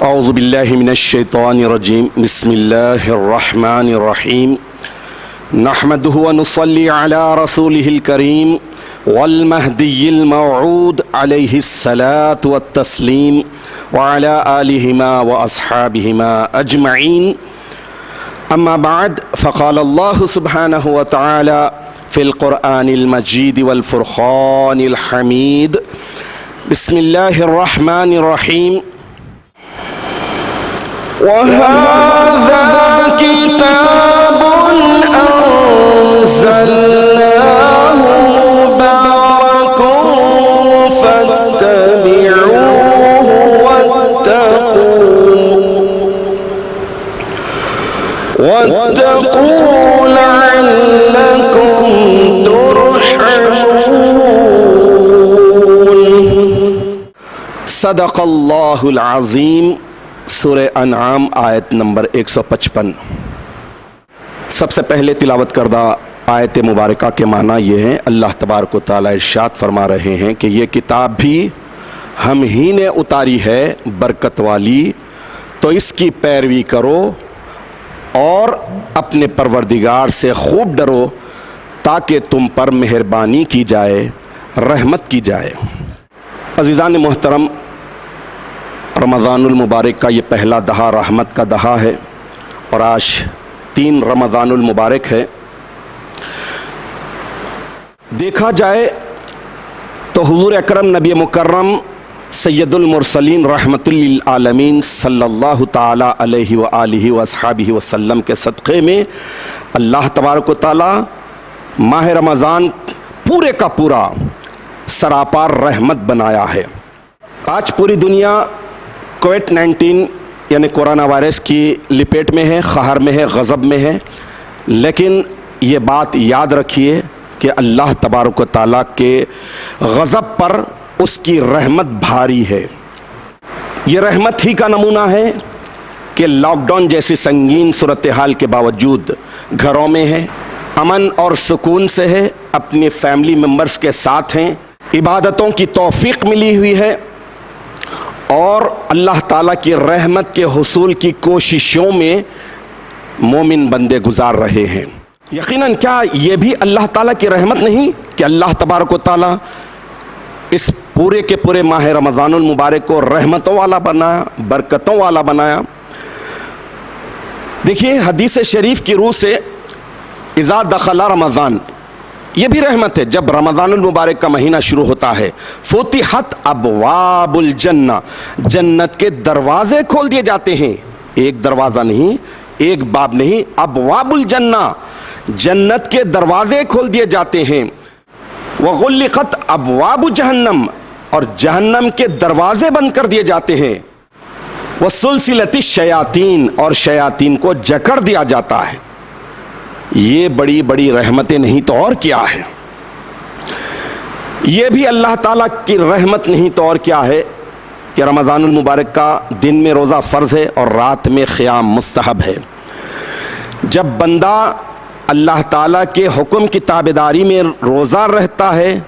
اعوذ باللہ من الشیطان الرجیم بسم اللہ الرحمن الرحیم نحمدہ ونصلی علی رسولہ الکریم والمہدی الموعود علیہ الصلاة والتسلیم وعلی آلہما واصحابہما اجمعین اما بعد فقال اللہ سبحانہ وتعالی فی القرآن المجید والفرقان الحمید بسم اللہ الرحمن الرحیم وَهَذَا كِتَابٌ أَنزَلْنَاهُ مُبَارَكٌ فَاتَّبِعُوهُ وَاتَّقُوا لَعَلَّكُمْ تُرْحَمُونَ صدق اللہ العظیم۔ سورہ انعام آیت نمبر 155۔ سب سے پہلے تلاوت کردہ آیت مبارکہ کے معنی یہ ہیں، اللہ تبارک و تعالی ارشاد فرما رہے ہیں کہ یہ کتاب بھی ہم ہی نے اتاری ہے برکت والی، تو اس کی پیروی کرو اور اپنے پروردگار سے خوب ڈرو تاکہ تم پر مہربانی کی جائے، رحمت کی جائے۔ عزیزان محترم، رمضان المبارک کا یہ پہلا دہا رحمت کا دہا ہے، اور آج 3 رمضان المبارک ہے۔ دیکھا جائے تو حضور اکرم نبی مکرم سید المرسلین رحمت للعالمین صلی اللہ تعالی علیہ وآلہ وصحبہ وسلم کے صدقے میں اللہ تبارک و تعالی ماہ رمضان پورے کا پورا سراپار رحمت بنایا ہے۔ آج پوری دنیا کووڈ-19 یعنی کورونا وائرس کی لپیٹ میں ہے، قہر میں ہے، غضب میں ہے، لیکن یہ بات یاد رکھیے کہ اللہ تبارک و تعالیٰ کے غضب پر اس کی رحمت بھاری ہے۔ یہ رحمت ہی کا نمونہ ہے کہ لاک ڈاؤن جیسی سنگین صورتحال کے باوجود گھروں میں ہے، امن اور سکون سے ہے، اپنے فیملی ممبرز کے ساتھ ہیں، عبادتوں کی توفیق ملی ہوئی ہے، اور اللہ تعالیٰ کی رحمت کے حصول کی کوششوں میں مومن بندے گزار رہے ہیں۔ یقیناً کیا یہ بھی اللہ تعالیٰ کی رحمت نہیں کہ اللہ تبارک و تعالیٰ اس پورے کے پورے ماہ رمضان المبارک کو رحمتوں والا بنایا، برکتوں والا بنایا۔ دیکھیے حدیث شریف کی روح سے اذا دخل رمضان، یہ بھی رحمت ہے، جب رمضان المبارک کا مہینہ شروع ہوتا ہے فتحت ابواب الجنہ، جنت کے دروازے کھول دیے جاتے ہیں۔ ایک دروازہ نہیں، ایک باب نہیں، ابواب الجنہ، جنت کے دروازے کھول دیے جاتے ہیں۔ وغلقت ابواب جہنم، اور جہنم کے دروازے بند کر دیے جاتے ہیں۔ وسلسلت الشیاطین، اور شیاطین کو جکڑ دیا جاتا ہے۔ یہ بڑی بڑی رحمتیں نہیں تو اور کیا ہے؟ یہ بھی اللہ تعالیٰ کی رحمت نہیں تو اور کیا ہے کہ رمضان المبارک کا دن میں روزہ فرض ہے اور رات میں قیام مستحب ہے۔ جب بندہ اللہ تعالیٰ کے حکم کی تابعداری میں روزہ رہتا ہے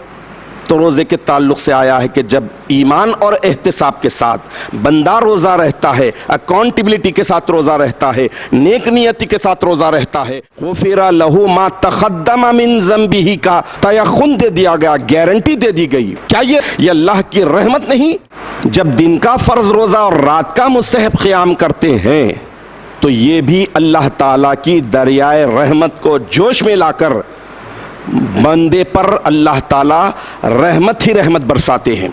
تو روزے کے تعلق سے آیا ہے کہ جب ایمان اور احتساب کے ساتھ بندہ روزہ رہتا ہے، اکاؤنٹیبلٹی کے ساتھ روزہ رہتا ہے، نیک نیتی کے ساتھ روزہ رہتا ہے، غفر لہ ما تقدم من ذنبہ کا تیقن دے دیا گیا، گارنٹی دے دی گئی۔ کیا یہ اللہ کی رحمت نہیں؟ جب دن کا فرض روزہ اور رات کا مستحب قیام کرتے ہیں تو یہ بھی اللہ تعالیٰ کی دریائے رحمت کو جوش میں لا کر بندے پر اللہ تعالیٰ رحمت ہی رحمت برساتے ہیں۔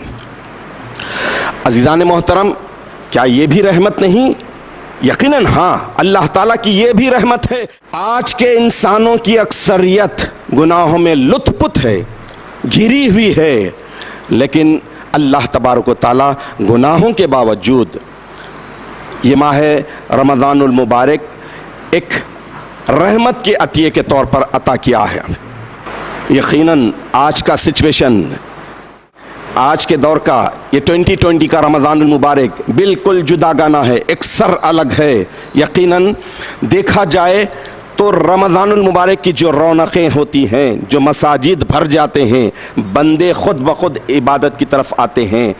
عزیزان محترم، کیا یہ بھی رحمت نہیں؟ یقیناً ہاں، اللہ تعالیٰ کی یہ بھی رحمت ہے۔ آج کے انسانوں کی اکثریت گناہوں میں لت پت ہے، گھری ہوئی ہے، لیکن اللہ تبارک و تعالیٰ گناہوں کے باوجود یہ ماہ رمضان المبارک ایک رحمت کے عطیے کے طور پر عطا کیا ہے۔ یقیناً آج کا سچویشن، آج کے دور کا یہ 2020 کا رمضان المبارک بالکل جدا گانا ہے، اکثر الگ ہے۔ یقیناً دیکھا جائے تو رمضان المبارک کی جو رونقیں ہوتی ہیں، جو مساجد بھر جاتے ہیں، بندے خود بخود عبادت کی طرف آتے ہیں،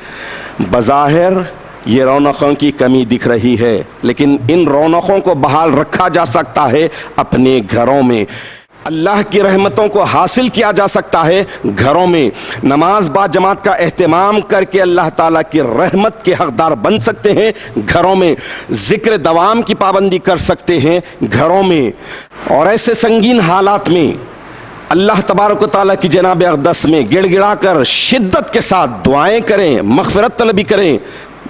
بظاہر یہ رونقوں کی کمی دکھ رہی ہے، لیکن ان رونقوں کو بحال رکھا جا سکتا ہے اپنے گھروں میں۔ اللہ کی رحمتوں کو حاصل کیا جا سکتا ہے گھروں میں۔ نماز با جماعت کا اہتمام کر کے اللہ تعالیٰ کی رحمت کے حقدار بن سکتے ہیں گھروں میں۔ ذکر دوام کی پابندی کر سکتے ہیں گھروں میں، اور ایسے سنگین حالات میں اللہ تبارک و تعالیٰ کی جناب اقدس میں گڑ گڑا کر شدت کے ساتھ دعائیں کریں، مغفرت طلبی کریں،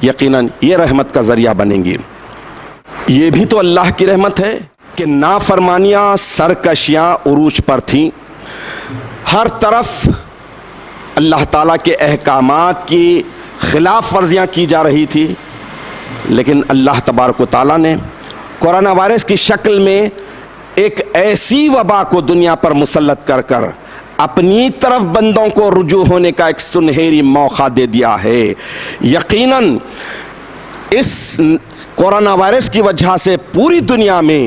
یقیناً یہ رحمت کا ذریعہ بنیں گی۔ یہ بھی تو اللہ کی رحمت ہے کہ نافرمانیاں، سرکشیاں عروج پر تھیں، ہر طرف اللہ تعالیٰ کے احکامات کی خلاف ورزیاں کی جا رہی تھی، لیکن اللہ تبارک و تعالیٰ نے کورونا وائرس کی شکل میں ایک ایسی وبا کو دنیا پر مسلط کر کر اپنی طرف بندوں کو رجوع ہونے کا ایک سنہری موقع دے دیا ہے۔ یقیناً اس کورونا وائرس کی وجہ سے پوری دنیا میں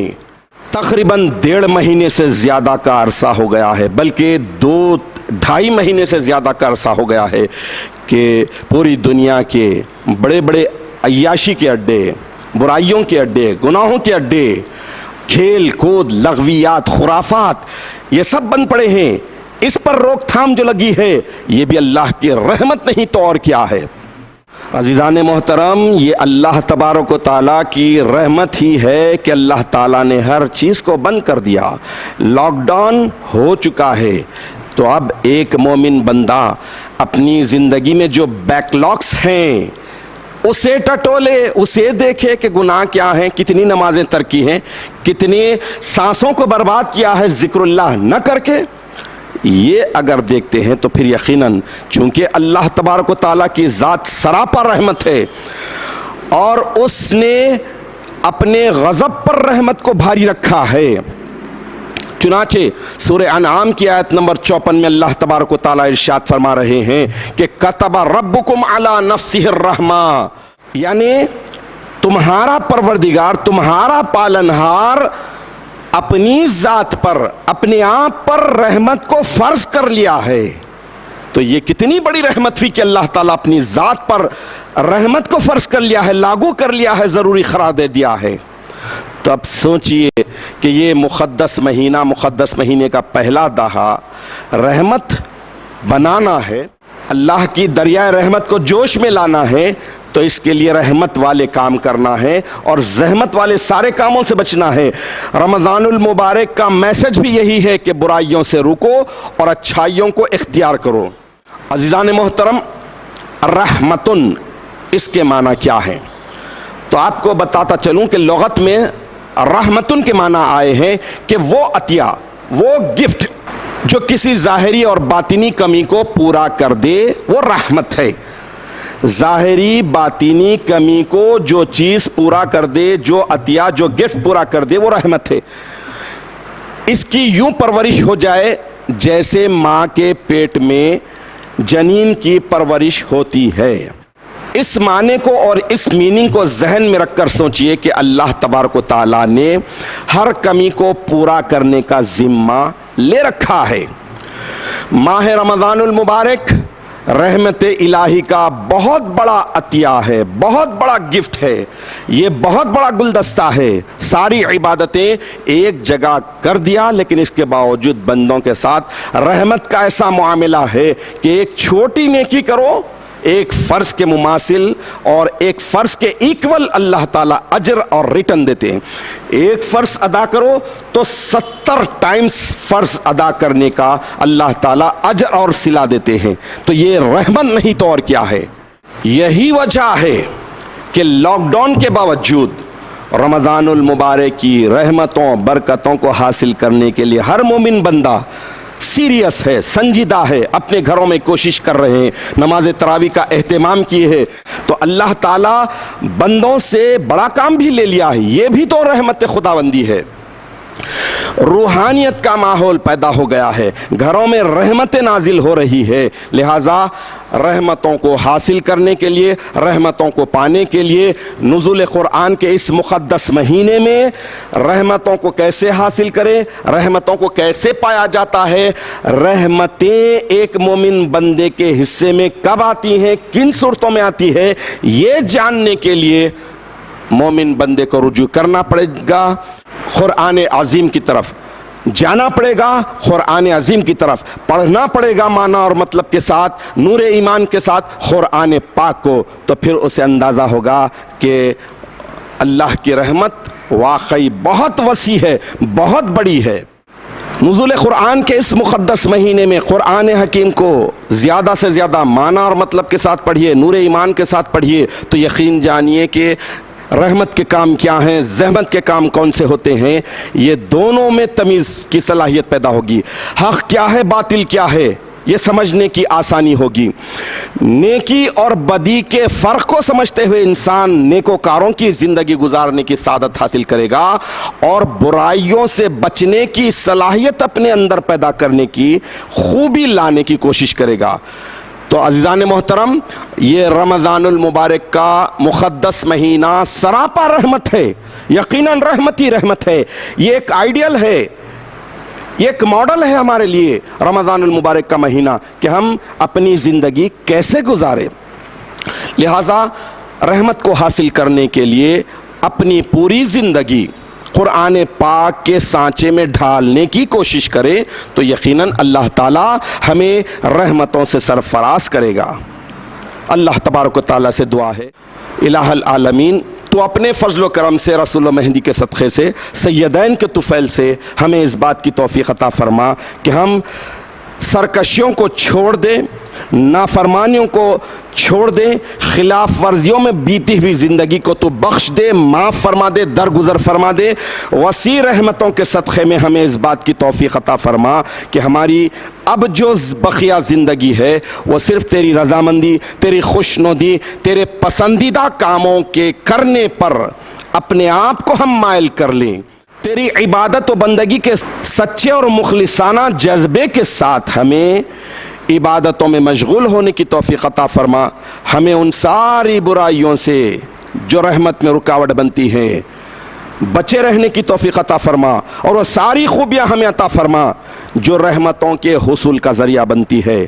تقریباً 1.5 مہینے سے زیادہ کا عرصہ ہو گیا ہے، بلکہ 2-2.5 مہینے سے زیادہ کا عرصہ ہو گیا ہے کہ پوری دنیا کے بڑے بڑے عیاشی کے اڈے، برائیوں کے اڈے، گناہوں کے اڈے، کھیل کود، لغویات، خرافات، یہ سب بند پڑے ہیں۔ اس پر روک تھام جو لگی ہے یہ بھی اللہ کی رحمت نہیں تو اور کیا ہے۔ عزیزان محترم، یہ اللہ تبارک و تعالیٰ کی رحمت ہی ہے کہ اللہ تعالیٰ نے ہر چیز کو بند کر دیا۔ لاک ڈاؤن ہو چکا ہے تو اب ایک مومن بندہ اپنی زندگی میں جو بیک لاگس ہیں اسے ٹٹولے، اسے دیکھے کہ گناہ کیا ہیں، کتنی نمازیں ترک کی ہیں، کتنی سانسوں کو برباد کیا ہے ذکر اللہ نہ کر کے۔ یہ اگر دیکھتے ہیں تو پھر یقیناً چونکہ اللہ تبارک و تعالیٰ کی ذات سراپا رحمت ہے اور اس نے اپنے غضب پر رحمت کو بھاری رکھا ہے، چنانچہ سورہ انعام کی آیت نمبر 54 میں اللہ تبارک و تعالیٰ ارشاد فرما رہے ہیں کہ کتب ربکم علی نفسہ الرحمہ، یعنی تمہارا پروردگار، تمہارا پالنہار اپنی ذات پر، اپنے آپ پر رحمت کو فرض کر لیا ہے۔ تو یہ کتنی بڑی رحمت ہوئی کہ اللہ تعالیٰ اپنی ذات پر رحمت کو فرض کر لیا ہے، لاگو کر لیا ہے، ضروری قرار دے دیا ہے۔ تو اب سوچئے کہ یہ مقدس مہینے کا پہلا دہا رحمت بنانا ہے، اللہ کی دریائے رحمت کو جوش میں لانا ہے، تو اس کے لیے رحمت والے کام کرنا ہے اور زحمت والے سارے کاموں سے بچنا ہے۔ رمضان المبارک کا میسج بھی یہی ہے کہ برائیوں سے رکو اور اچھائیوں کو اختیار کرو۔ عزیزان محترم، رحمتن اس کے معنی کیا ہیں؟ تو آپ کو بتاتا چلوں کہ لغت میں رحمتن کے معنی آئے ہیں کہ وہ عطیہ، وہ گفٹ جو کسی ظاہری اور باطنی کمی کو پورا کر دے، وہ رحمت ہے۔ ظاہری باطنی کمی کو جو چیز پورا کر دے، جو عطیہ، جو گفٹ پورا کر دے، وہ رحمت ہے۔ اس کی یوں پرورش ہو جائے جیسے ماں کے پیٹ میں جنین کی پرورش ہوتی ہے۔ اس معنی کو اور اس میننگ کو ذہن میں رکھ کر سوچئے کہ اللہ تبارک و تعالیٰ نے ہر کمی کو پورا کرنے کا ذمہ لے رکھا ہے۔ ماہ رمضان المبارک رحمت الہی کا بہت بڑا عطیہ ہے، بہت بڑا گفٹ ہے، یہ بہت بڑا گلدستہ ہے۔ ساری عبادتیں ایک جگہ کر دیا، لیکن اس کے باوجود بندوں کے ساتھ رحمت کا ایسا معاملہ ہے کہ ایک چھوٹی نیکی کرو، ایک فرض کے مماثل اور ایک فرض کے ایکول اللہ تعالیٰ اجر اور ریٹرن دیتے ہیں۔ ایک فرض ادا کرو تو 70 ٹائمز فرض ادا کرنے کا اللہ تعالیٰ اجر اور صلہ دیتے ہیں۔ تو یہ رحمت نہیں تو اور کیا ہے۔ یہی وجہ ہے کہ لاک ڈاؤن کے باوجود رمضان المبارک کی رحمتوں برکتوں کو حاصل کرنے کے لیے ہر مومن بندہ سیریس ہے، سنجیدہ ہے، اپنے گھروں میں کوشش کر رہے ہیں، نماز تراویح کا اہتمام کیے ہیں۔ تو اللہ تعالیٰ بندوں سے بڑا کام بھی لے لیا ہے، یہ بھی تو رحمت خداوندی ہے۔ روحانیت کا ماحول پیدا ہو گیا ہے، گھروں میں رحمتیں نازل ہو رہی ہے۔ لہٰذا رحمتوں کو حاصل کرنے کے لیے، رحمتوں کو پانے کے لیے نزول قرآن کے اس مقدس مہینے میں رحمتوں کو کیسے حاصل کریں، رحمتوں کو کیسے پایا جاتا ہے، رحمتیں ایک مومن بندے کے حصے میں کب آتی ہیں، کن صورتوں میں آتی ہے، یہ جاننے کے لیے مومن بندے کو رجوع کرنا پڑے گا قرآن عظیم کی طرف، جانا پڑے گا قرآن عظیم کی طرف، پڑھنا پڑے گا معنی اور مطلب کے ساتھ، نور ایمان کے ساتھ قرآن پاک کو، تو پھر اسے اندازہ ہوگا کہ اللہ کی رحمت واقعی بہت وسیع ہے، بہت بڑی ہے۔ نزول قرآن کے اس مقدس مہینے میں قرآن حکیم کو زیادہ سے زیادہ معنی اور مطلب کے ساتھ پڑھیے، نور ایمان کے ساتھ پڑھیے، تو یقین جانیے کہ رحمت کے کام کیا ہیں، زحمت کے کام کون سے ہوتے ہیں، یہ دونوں میں تمیز کی صلاحیت پیدا ہوگی۔ حق کیا ہے، باطل کیا ہے، یہ سمجھنے کی آسانی ہوگی۔ نیکی اور بدی کے فرق کو سمجھتے ہوئے انسان نیکوکاروں کی زندگی گزارنے کی سعادت حاصل کرے گا اور برائیوں سے بچنے کی صلاحیت اپنے اندر پیدا کرنے کی خوبی لانے کی کوشش کرے گا۔ تو عزیزان محترم، یہ رمضان المبارک کا مقدس مہینہ سراپا رحمت ہے، یقیناً رحمت ہی رحمت ہے۔ یہ ایک آئیڈیل ہے، یہ ایک ماڈل ہے ہمارے لیے رمضان المبارک کا مہینہ کہ ہم اپنی زندگی کیسے گزاریں۔ لہٰذا رحمت کو حاصل کرنے کے لیے اپنی پوری زندگی قرآن پاک کے سانچے میں ڈھالنے کی کوشش کرے تو یقیناً اللہ تعالی ہمیں رحمتوں سے سرفراز کرے گا۔ اللہ تبارک و تعالیٰ سے دعا ہے، الہ العالمین تو اپنے فضل و کرم سے، رسول و مہدی کے صدقے سے، سیدین کے طفیل سے ہمیں اس بات کی توفیق عطا فرما کہ ہم سرکشیوں کو چھوڑ دیں، نافرمانیوں کو چھوڑ دیں، خلاف ورزیوں میں بیتی ہوئی زندگی کو تو بخش دے، معاف فرما دے، درگزر فرما دے۔ وسیع رحمتوں کے صدقے میں ہمیں اس بات کی توفیق عطا فرما کہ ہماری اب جو بقیہ زندگی ہے وہ صرف تیری رضامندی، تیری خوشنودی، تیرے پسندیدہ کاموں کے کرنے پر اپنے آپ کو ہم مائل کر لیں، تیری عبادت و بندگی کے سچے اور مخلصانہ جذبے کے ساتھ ہمیں عبادتوں میں مشغول ہونے کی توفیق عطا فرما۔ ہمیں ان ساری برائیوں سے جو رحمت میں رکاوٹ بنتی ہیں بچے رہنے کی توفیق عطا فرما، اور وہ ساری خوبیاں ہمیں عطا فرما جو رحمتوں کے حصول کا ذریعہ بنتی ہے۔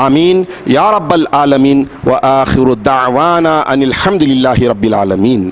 آمین یا رب العالمین، وآخر دعوانا ان الحمد للہ رب العالمین۔